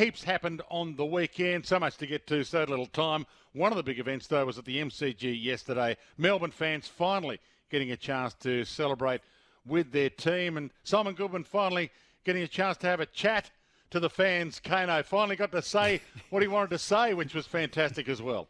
Heaps happened on the weekend, so much to get to, so little time. One of the big events, though, was at the MCG yesterday. Melbourne fans finally getting a chance to celebrate with their team. And Simon Goodwin finally getting a chance to have a chat to the fans. Kano finally got to say what he wanted to say, which was fantastic as well.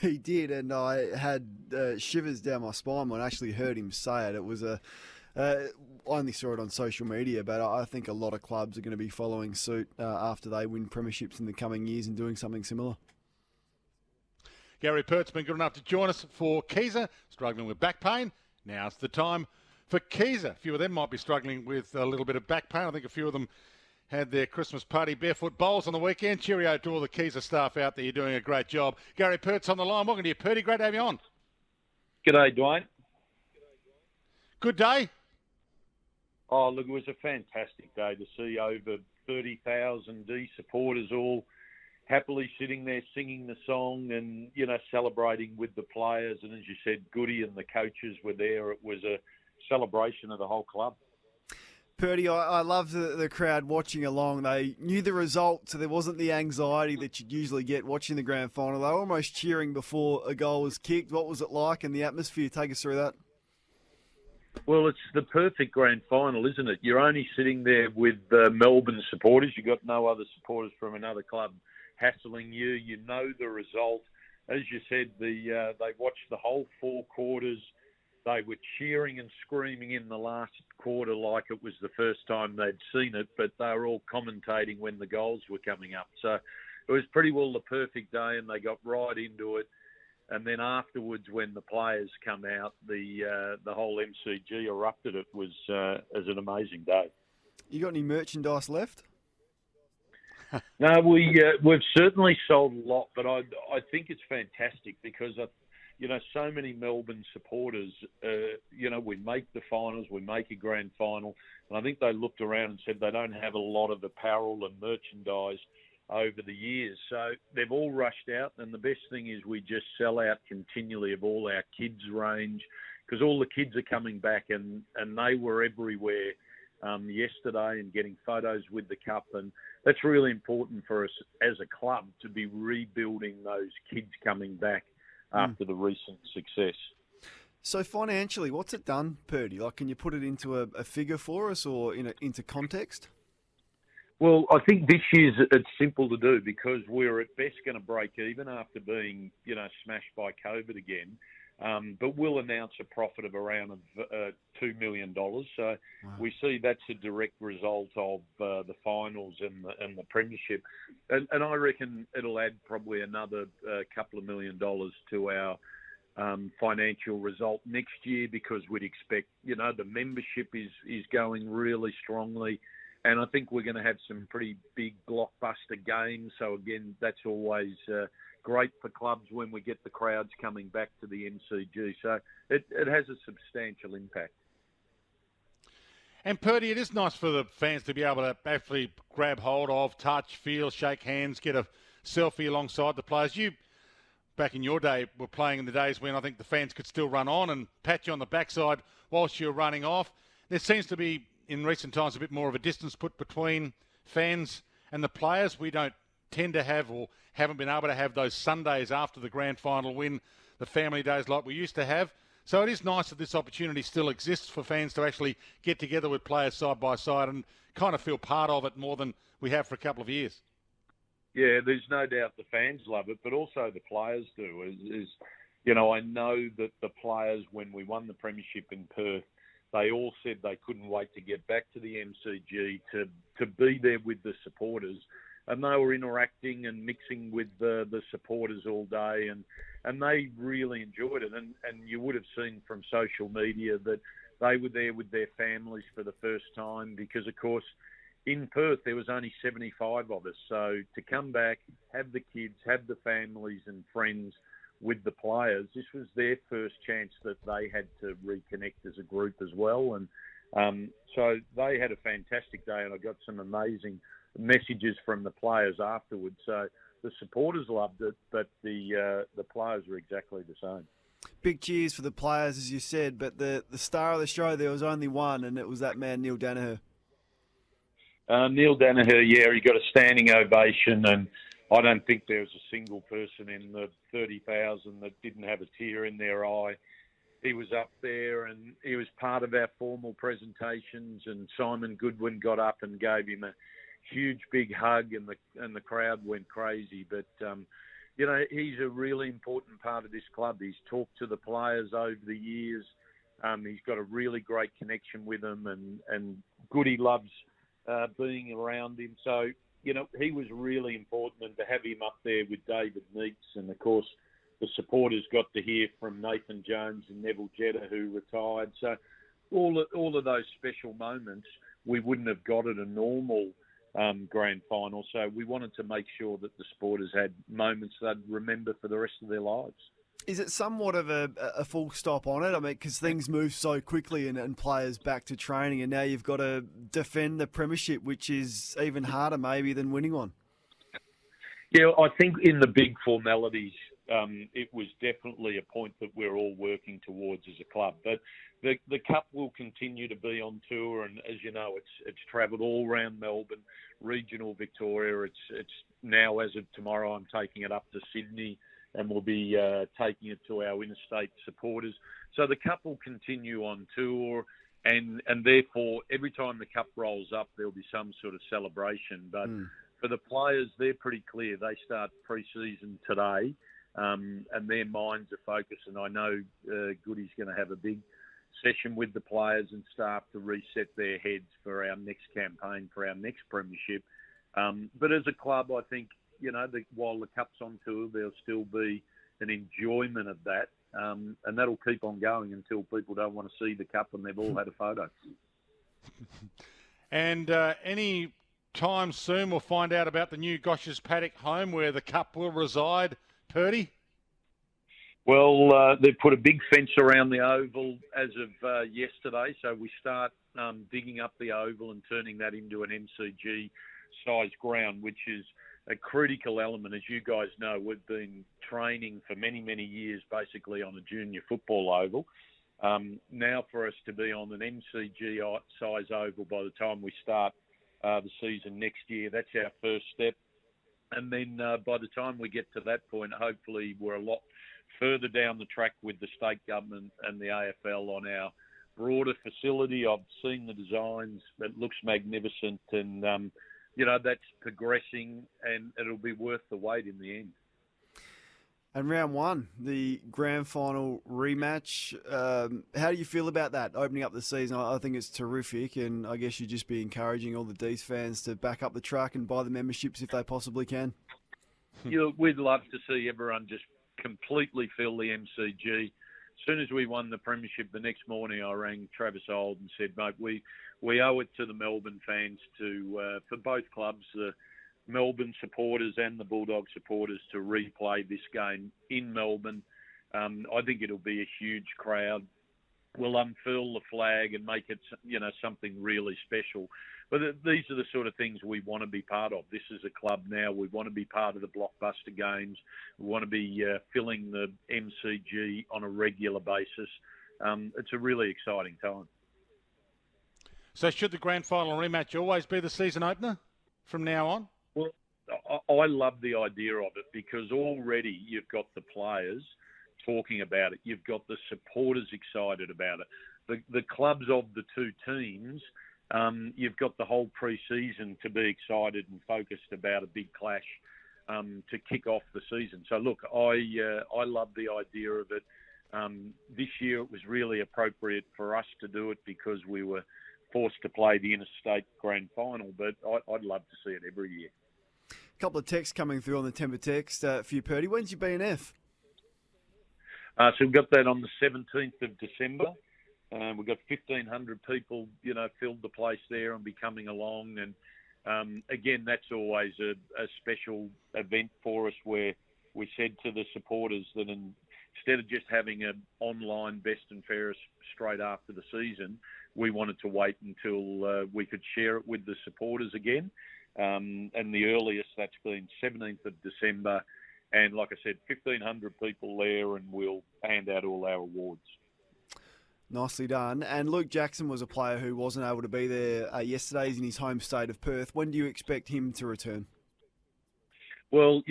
He did, and I had shivers down my spine when I actually heard him say it. It was I only saw it on social media, but I think a lot of clubs are going to be following suit after they win premierships in the coming years and doing something similar. Gary Pert's been good enough to join us for Keezer, struggling with back pain. Now's the time for Keezer. A few of them might be struggling with a little bit of back pain. I think a few of them had their Christmas party barefoot bowls on the weekend. Cheerio to all the Keezer staff out there. You're doing a great job. Gary Pert's on the line. Welcome to you, Perty. Great to have you on. G'day, Dwayne. Good day. Oh, look, it was a fantastic day to see over 30,000 D supporters all happily sitting there singing the song and, celebrating with the players. And as you said, Goody and the coaches were there. It was a celebration of the whole club. Purdy, I love the crowd watching along. They knew the result, so there wasn't the anxiety that you'd usually get watching the grand final. They were almost cheering before a goal was kicked. What was it like in the atmosphere? Take us through that. Well, it's the perfect grand final, isn't it? You're only sitting there with Melbourne supporters. You've got no other supporters from another club hassling you. You know the result. As you said, they watched the whole 4 quarters. They were cheering and screaming in the last quarter like it was the first time they'd seen it, but they were all commentating when the goals were coming up. So it was pretty well the perfect day, and they got right into it. And then afterwards, when the players come out, the whole MCG erupted. It was as an amazing day. You got any merchandise left? No, we've certainly sold a lot, but I think it's fantastic because so many Melbourne supporters, we make the finals, we make a grand final, and I think they looked around and said they don't have a lot of apparel and merchandise over the years. So they've all rushed out, and the best thing is we just sell out continually of all our kids' range because all the kids are coming back, and they were everywhere yesterday and getting photos with the cup, and that's really important for us as a club to be rebuilding those kids coming back after the recent success. So financially, what's it done, Purdy? Like, can you put it into a figure for us or into context? Well, I think this year's it's simple to do because we're at best going to break even after being, smashed by COVID again. But we'll announce a profit of around $2 million. So we see that's a direct result of the finals and the premiership. And I reckon it'll add probably another couple of $1 million to our financial result next year because we'd expect, the membership is going really strongly. And I think we're going to have some pretty big blockbuster games. So, again, that's always great for clubs when we get the crowds coming back to the MCG. So it has a substantial impact. And, Purdy, it is nice for the fans to be able to actually grab hold of, touch, feel, shake hands, get a selfie alongside the players. You, back in your day, were playing in the days when I think the fans could still run on and pat you on the backside whilst you're running off. There seems to be, in recent times, a bit more of a distance put between fans and the players. We don't tend to have or haven't been able to have those Sundays after the grand final win, the family days like we used to have. So it is nice that this opportunity still exists for fans to actually get together with players side by side and kind of feel part of it more than we have for a couple of years. Yeah, there's no doubt the fans love it, but also the players do. I know that the players, when we won the premiership in Perth, they all said they couldn't wait to get back to the MCG to be there with the supporters. And they were interacting and mixing with the supporters all day, and they really enjoyed it. And you would have seen from social media that they were there with their families for the first time because, of course, in Perth there was only 75 of us. So to come back, have the kids, have the families and friends with the players, this was their first chance that they had to reconnect as a group as well. And so they had a fantastic day, and I got some amazing messages from the players afterwards. So the supporters loved it, but the players were exactly the same. Big cheers for the players, as you said, but the star of the show, there was only one, and it was that man, Neil Danaher. Neil Danaher, yeah, he got a standing ovation, and I don't think there was a single person in the 30,000 that didn't have a tear in their eye. He was up there, and he was part of our formal presentations, and Simon Goodwin got up and gave him a huge big hug, and the crowd went crazy. But he's a really important part of this club. He's talked to the players over the years. He's got a really great connection with them, and Goody loves being around him. So, he was really important, and to have him up there with David Meeks, and of course the supporters got to hear from Nathan Jones and Neville Jetta, who retired. So all of those special moments we wouldn't have got at a normal grand final. So we wanted to make sure that the supporters had moments they'd remember for the rest of their lives. Is it somewhat of a full stop on it? I mean, because things move so quickly and players back to training, and now you've got to defend the premiership, which is even harder maybe than winning one. Yeah, I think in the big formalities, it was definitely a point that we're all working towards as a club. But the Cup will continue to be on tour, and as you know, it's travelled all around Melbourne, regional Victoria. It's now, as of tomorrow, I'm taking it up to Sydney, and we'll be taking it to our interstate supporters. So the Cup will continue on tour, and therefore, every time the Cup rolls up, there'll be some sort of celebration. But for the players, they're pretty clear. They start pre-season today, and their minds are focused. And I know Goody's going to have a big session with the players and staff to reset their heads for our next campaign, for our next premiership. But as a club, I think, while the Cup's on tour, there'll still be an enjoyment of that. And that'll keep on going until people don't want to see the Cup and they've all had a photo. And any time soon we'll find out about the new Gosh's Paddock home where the Cup will reside, Purdy? Well, they've put a big fence around the oval as of yesterday, so we start digging up the oval and turning that into an MCG-sized ground, which is a critical element. As you guys know, we've been training for many, many years basically on a junior football oval. Now for us to be on an MCG-size oval by the time we start the season next year, that's our first step. And then by the time we get to that point, hopefully we're a lot further down the track with the state government and the AFL on our broader facility. I've seen the designs. It looks magnificent, and that's progressing, and it'll be worth the wait in the end. And round one, the grand final rematch. How do you feel about that, opening up the season? I think it's terrific, and I guess you'd just be encouraging all the D's fans to back up the truck and buy the memberships if they possibly can. We'd love to see everyone just completely fill the MCG. As soon as we won the premiership, the next morning I rang Travis Old and said, mate, we owe it to the Melbourne fans to, for both clubs, the Melbourne supporters and the Bulldog supporters, to replay this game in Melbourne. I think it'll be a huge crowd. We'll unfurl the flag and make it, something really special. But these are the sort of things we want to be part of. This is a club now. We want to be part of the blockbuster games. We want to be filling the MCG on a regular basis. It's a really exciting time. So should the grand final rematch always be the season opener from now on? Well, I love the idea of it because already you've got the players talking about it. You've got the supporters excited about it. The clubs of the two teams, you've got the whole pre-season to be excited and focused about a big clash to kick off the season. So look, I love the idea of it. This year it was really appropriate for us to do it because we were forced to play the interstate grand final, but I'd love to see it every year. A couple of texts coming through on the Temper text for you, Purdy. When's your BNF? So we've got that on the 17th of December. We've got 1,500 people, filled the place there and be coming along. And again, that's always a special event for us where we said to the supporters that instead of just having an online best and fairest straight after the season, we wanted to wait until we could share it with the supporters again. And the earliest that's been 17th of December. And like I said, 1,500 people there, and we'll hand out all our awards. Nicely done. And Luke Jackson was a player who wasn't able to be there yesterday. He's in his home state of Perth. When do you expect him to return? Well,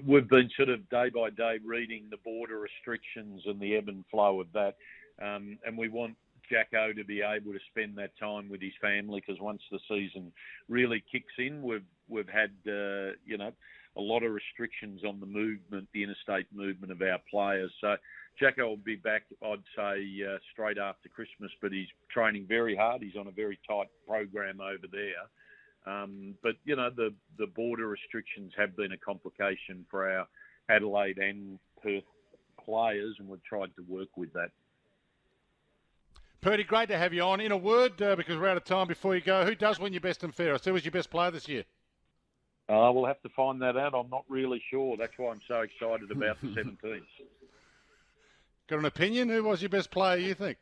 we've been sort of day by day reading the border restrictions and the ebb and flow of that. And we want Jacko to be able to spend that time with his family, because once the season really kicks in, we've had, a lot of restrictions on the movement, the interstate movement of our players. So Jacko will be back, I'd say, straight after Christmas, but he's training very hard. He's on a very tight program over there. But the border restrictions have been a complication for our Adelaide and Perth players, and we've tried to work with that. Perty, great to have you on. In a word, because we're out of time before you go, who does win your best and fairest? Who was your best player this year? We'll have to find that out. I'm not really sure. That's why I'm so excited about the 17th. Got an opinion? Who was your best player, you think?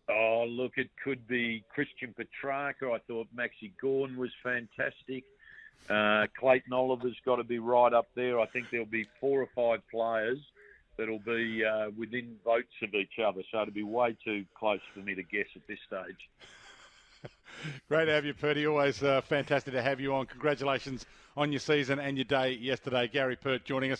Oh, look, it could be Christian Petrarca. I thought Maxi Gorn was fantastic. Clayton Oliver's got to be right up there. I think there'll be 4 or 5 players that'll be within votes of each other. So it'll be way too close for me to guess at this stage. Great to have you, Perty. Always fantastic to have you on. Congratulations on your season and your day yesterday. Gary Pert joining us.